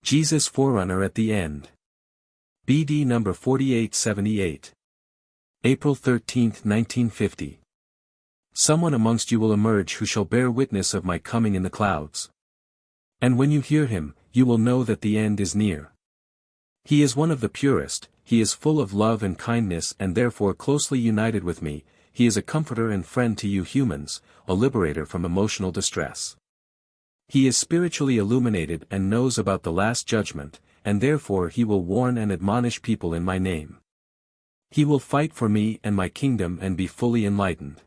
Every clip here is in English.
Jesus Forerunner at the End. BD number 4878. April 13, 1950. Someone amongst you will emerge who shall bear witness of my coming in the clouds. And when you hear him, you will know that the end is near. He is one of the purest, he is full of love and kindness and therefore closely united with me, he is a comforter and friend to you humans, a liberator from emotional distress. He is spiritually illuminated and knows about the last judgment, and therefore he will warn and admonish people in my name. He will fight for me and my kingdom and be fully enlightened.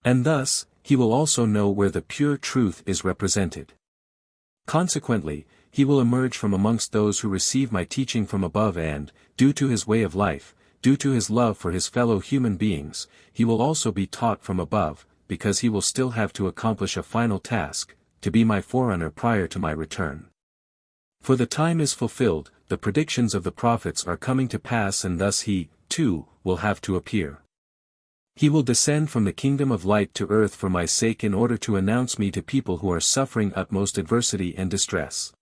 And thus, he will also know where the pure truth is represented. Consequently, he will emerge from amongst those who receive my teaching from above and, due to his way of life, due to his love for his fellow human beings, he will also be taught from above, because he will still have to accomplish a final task, to be my forerunner prior to my return. For the time is fulfilled, the predictions of the prophets are coming to pass and thus he, too, will have to appear. He will descend from the kingdom of light to earth for my sake in order to announce me to people who are suffering utmost adversity and distress.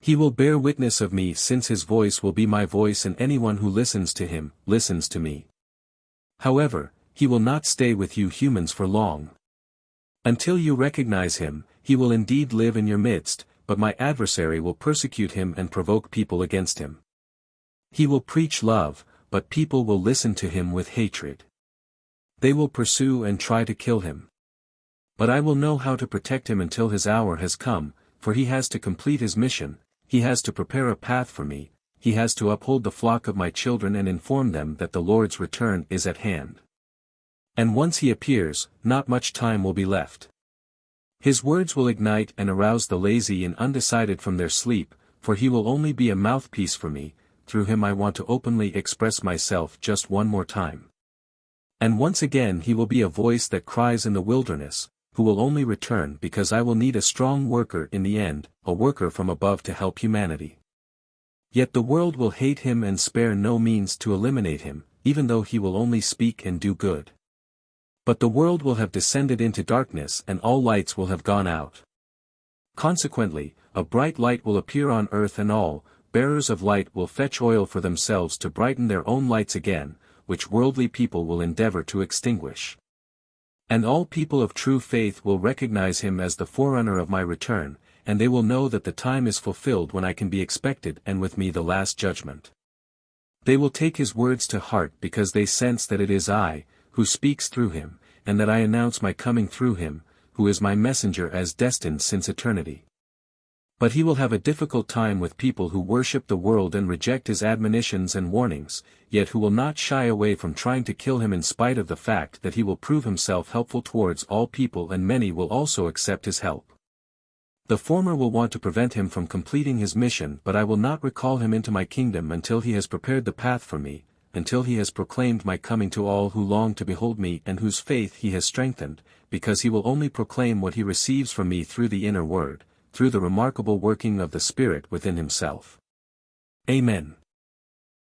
He will bear witness of me since his voice will be my voice and anyone who listens to him, listens to me. However, he will not stay with you humans for long. Until you recognize him, he will indeed live in your midst, but my adversary will persecute him and provoke people against him. He will preach love, but people will listen to him with hatred. They will pursue and try to kill him. But I will know how to protect him until his hour has come, for he has to complete his mission, he has to prepare a path for me, he has to uphold the flock of my children and inform them that the Lord's return is at hand. And once he appears, not much time will be left. His words will ignite and arouse the lazy and undecided from their sleep, for he will only be a mouthpiece for me, through him I want to openly express myself just one more time. And once again he will be a voice that cries in the wilderness, who will only return because I will need a strong worker in the end, a worker from above to help humanity. Yet the world will hate him and spare no means to eliminate him, even though he will only speak and do good. But the world will have descended into darkness and all lights will have gone out. Consequently, a bright light will appear on earth and all bearers of light will fetch oil for themselves to brighten their own lights again, which worldly people will endeavor to extinguish. And all people of true faith will recognize him as the forerunner of my return, and they will know that the time is fulfilled when I can be expected and with me the last judgment. They will take his words to heart because they sense that it is I, who speaks through him, and that I announce my coming through him, who is my messenger as destined since eternity. But he will have a difficult time with people who worship the world and reject his admonitions and warnings, yet who will not shy away from trying to kill him in spite of the fact that he will prove himself helpful towards all people and many will also accept his help. The former will want to prevent him from completing his mission but I will not recall him into my kingdom until he has prepared the path for me, until he has proclaimed my coming to all who long to behold me and whose faith he has strengthened, because he will only proclaim what he receives from me through the inner word, through the remarkable working of the Spirit within himself. Amen.